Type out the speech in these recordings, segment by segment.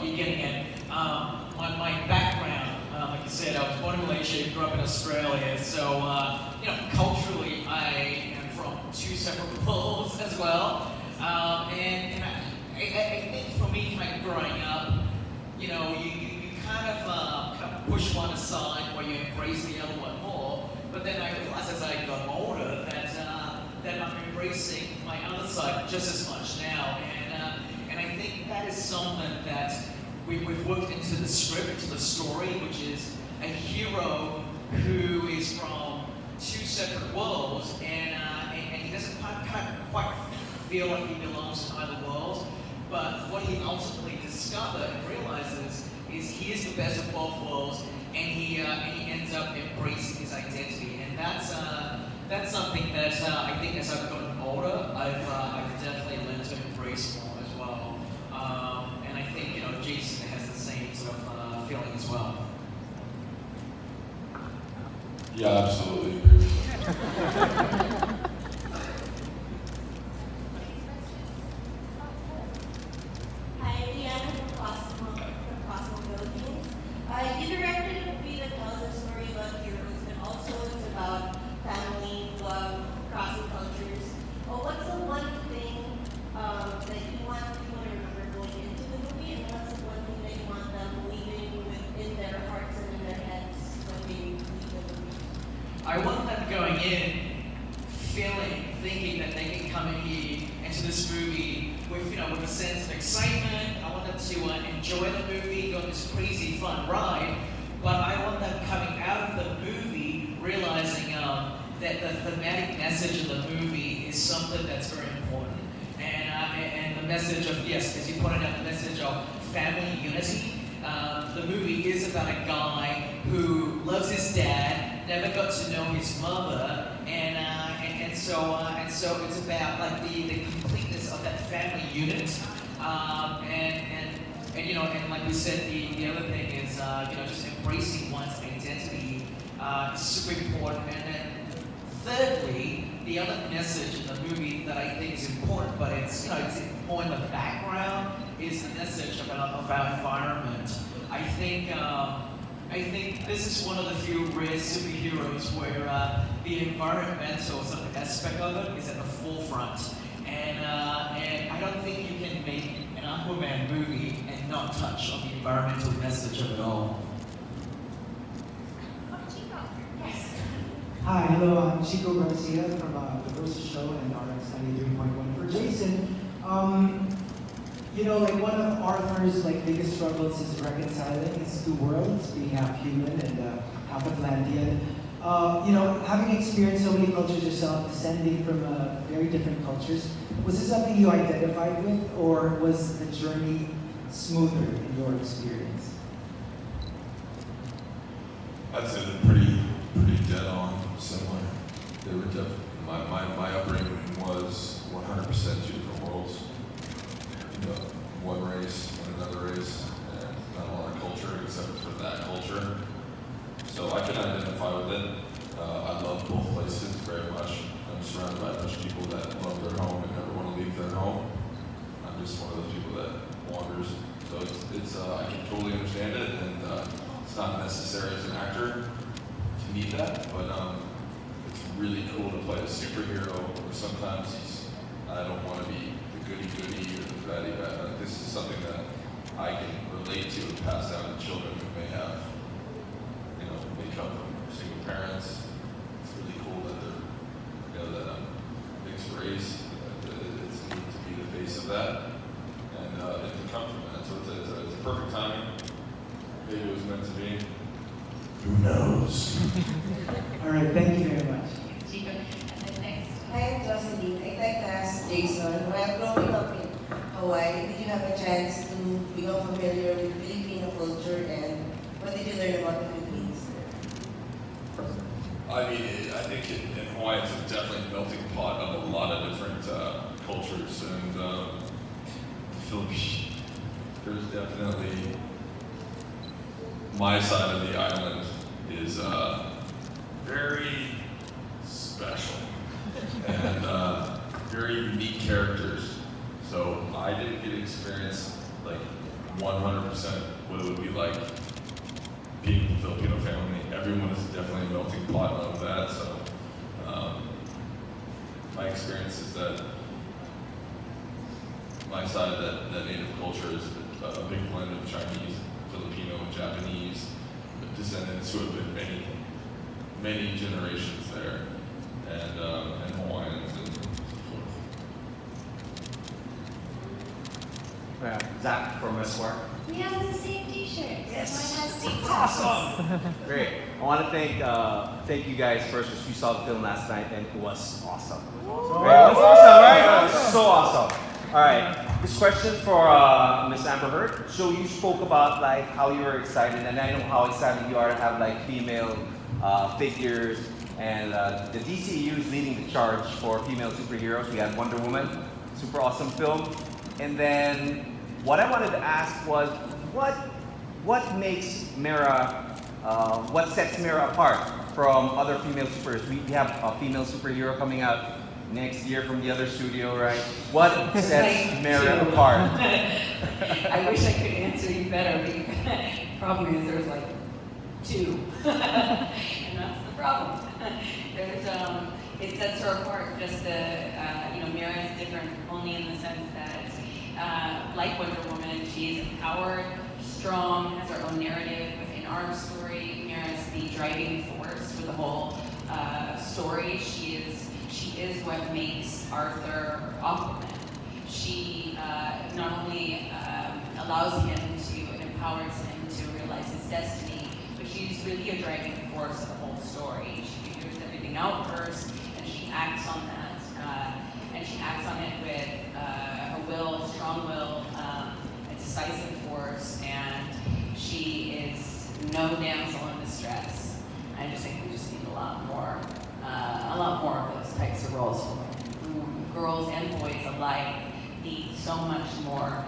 what you're getting at. My background, like you said, I was born in Malaysia, grew up in Australia, so culturally I am from two separate worlds as well. And I think for me, kind of growing up, you kind of push one aside or you embrace the other one more. But then I realized as I got older that I'm embracing my other side just as much now. And I think that is something that we've worked into the script, into the story, which is a hero who is from two separate worlds, and he doesn't quite feel like he belongs in either world. But what he ultimately discovered and realizes is he is the best of both worlds, and he ends up embracing his identity, and that's something that I think as I've gotten older, I've definitely learned to embrace more as well. And I think Jason has the same sort of feeling as well. Yeah, absolutely agree with you. You directed a movie that tells a story about heroes, but also it's about family, love, crossing cultures. What's the one thing that you want people to remember going into the movie, and what's the one thing that you want them leaving within their hearts and in their heads when they leave the movie? I want them going in, thinking that they can come in here into this movie with a sense of excitement. I want them to enjoy the movie, go on this crazy fun ride, but I want them coming out of the movie realizing that the thematic message of the movie is something that's very important, and the message of, yes, as you pointed out, the message of family unity. The movie is about a guy who loves his dad, never got to know his mother, and so it's about like the completeness of that family unit, and like we said, the other thing is just embracing one's identity is super important. And then thirdly, the other message in the movie that I think is important, but it's more in the background, is the message of our environment. I think this is one of the few rare superheroes where the environmental sort of aspect of it is at the forefront. And I don't think you can make an Aquaman movie and not touch on the environmental message of it all. Yes. Hi, hello, I'm Chico Garcia from The Versus Show and RX 93.1. For Jason, one of Arthur's biggest struggles is reconciling his two worlds, being half human and half Atlantean. Having experienced so many cultures yourself, descending from very different cultures, was this something you identified with, or was the journey smoother in your experience? I'd say they're pretty dead on similar. They were my upbringing was 100% two different worlds. One race and another race, and not a lot of culture except for that culture. So I can identify with it. I love both places very much. I'm surrounded by a bunch of people that love their home and never want to leave their home. I'm just one of those people that wanders. So it's I can totally understand it, and it's not necessary as an actor to need that, but it's really cool to play a superhero where sometimes I don't want to be the goody-goody or the baddie. This is something that I can relate to and pass down to children who may have, may come from single parents. It's really cool that they're, mixed race. It's neat to be the face of that, and it can come from that. So it's a perfect timing. Maybe it was meant to be. Who knows? All right, thank you very much. Chico, and then next. Hi, I'm Jocelyn. I'd like to ask Jason, while growing up in Hawaii, did you have a chance to become familiar with Filipino culture, and what did you learn about the Philippines? I mean, I think in Hawaii it's definitely a melting pot of a lot of different cultures, and the Philippines, there's definitely, my side of the island is very special and very unique characters. So I didn't get to experience 100% what it would be like being the Filipino family. Everyone is definitely a melting pot of that. So my experience is that my side, that native culture is a big blend of Chinese, Filipino, and Japanese descendants who have been many generations there, and Hawaiians and so forth. Zach from Westward. We have the same T-shirt. Yes. Mine has six Awesome. Great. I want to thank you guys first because you saw the film last night and it was awesome. It was awesome, right? It was so awesome. All right. This question for Miss Amber Heard. So you spoke about like how you were excited, and I know how excited you are to have like female figures, and the DCU is leading the charge for female superheroes. We had Wonder Woman, super awesome film, and then what I wanted to ask was what makes Mera, what sets Mera apart from other female superheroes? We have a female superhero coming out next year from the other studio, right? What sets Mera apart? I wish I could answer you better. The problem is there's like two, and that's the problem. There's it sets her apart. Just Mera is different only in the sense that, like Wonder Woman, she is empowered, strong, has her own narrative. In our story, Mera is the driving force for the whole story. She is what makes Arthur Aquaman. She not only allows him to and empowers him to realize his destiny, but she's really a driving force of the whole story. She figures everything out first, and she acts on that. And she acts on it with her will, strong will, a decisive force, and she is no damsel in distress. I just think we just need a lot more of those types of roles. Girls and boys alike need so much more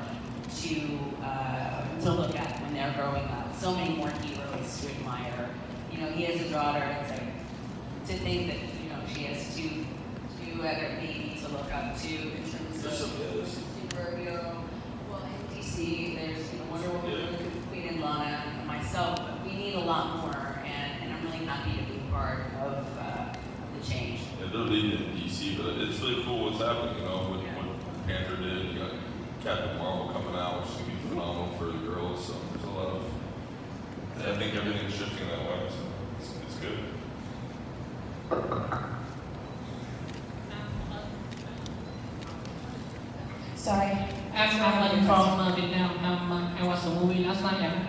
to look at when they're growing up. So many more heroes to admire. He has a daughter. It's like to think that she has two other babies to look up to in terms of superhero. Well, in DC, there's Wonder Woman, Queen and Lana, and myself. But we need a lot more, and I'm really happy to be part of the change. Yeah, they're leading in DC, but it's really cool what's happening, what Panther did. You got Captain Marvel coming out, which is going to be phenomenal for the girls. So there's a lot of, I think everything's shifting that way, so it's good. Sorry. As I'm from Vietnam, I watched a movie last night and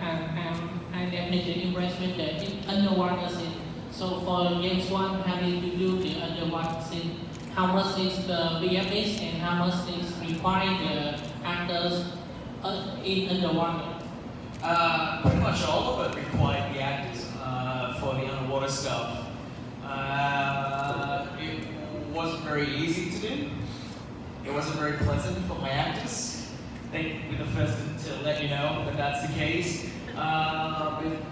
I definitely impressed with the underwater scene. So for James Wan having to do the underwater scene, how much is the VFX and how much is required the actors in underwater? Pretty much all of it required the actors for the underwater stuff. It wasn't very easy to do. It wasn't very pleasant for my actors. They'd be the first to let you know that that's the case. It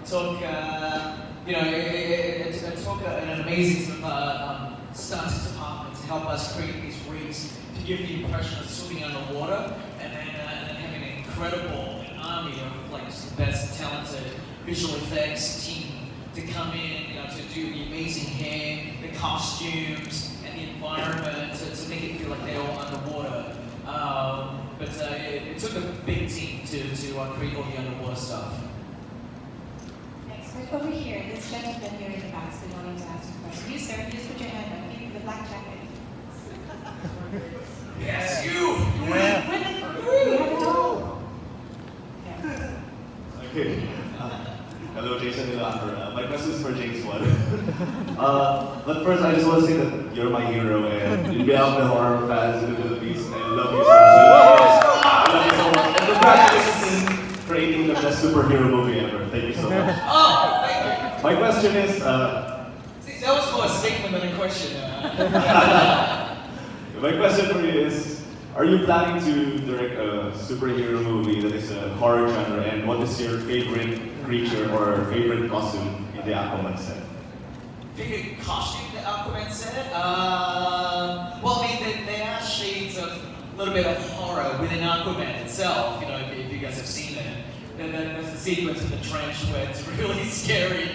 took, it took an amazing stunts department to help us create these rigs to give the impression of swimming underwater, and then having an incredible army of like just the best talented visual effects team to come in, to do the amazing hair, the costumes, and the environment to make it feel like they're all underwater. But it took a big team to create all the underwater stuff. Next, right over here. This gentleman here in the back has been wanting to ask a question. You, sir, just put your hand up. Give me the black jacket. Yes, you! You have it all. Okay. Hello, Jason Milander. My question is for James Wan. But first, I just want to say that you're my hero, and in behalf of the horror fans in the Philippines, I love you so much. I love you so much. And congratulations in creating the best superhero movie ever. Thank you so much. Oh, thank you! My question is, See, that was more a statement than a question. my question for you is, are you planning to direct a superhero movie that is a horror genre, and what is your favorite creature or favorite costume in the Aquaman set? Favorite costume that Aquaman said? Well, I mean, there are shades of a little bit of horror within Aquaman itself, if you guys have seen it. there's the sequence in the trench where it's really scary.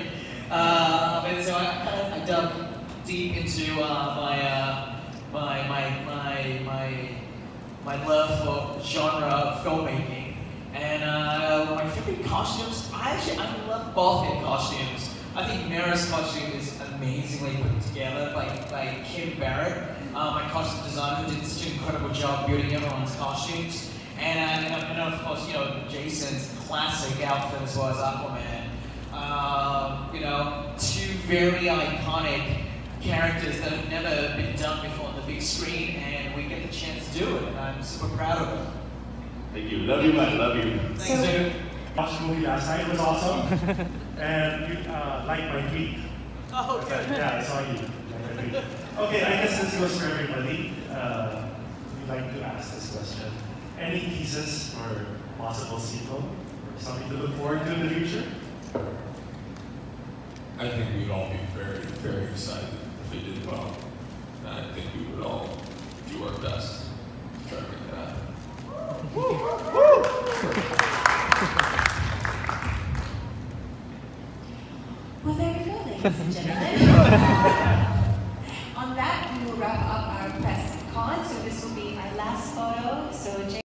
And so I dug deep into my love for genre filmmaking, and my favorite costumes. I love Balkan costumes. I think Mara's costume is amazingly put together by Kim Barrett, my costume designer, who did such an incredible job building everyone's costumes. And of course, Jason's classic outfit as well as Aquaman. Two very iconic characters that have never been done before on the big screen, and we get the chance to do it, and I'm super proud of it. Thank you. Love you, man. Love you. Thanks, dude. Watched the movie last night, it was awesome. And you liked my tweet. Oh, okay. Yeah, I saw you. Like my tweet. Okay, I guess this goes for everybody. We'd like to ask this question. Any teases for possible sequel? Or something to look forward to in the future? I think we'd all be very, very excited if they did well. And I think we would all do our best to try to make that happen. Well, there we go, ladies and gentlemen. On that, we will wrap up our press con. So this will be our last photo. So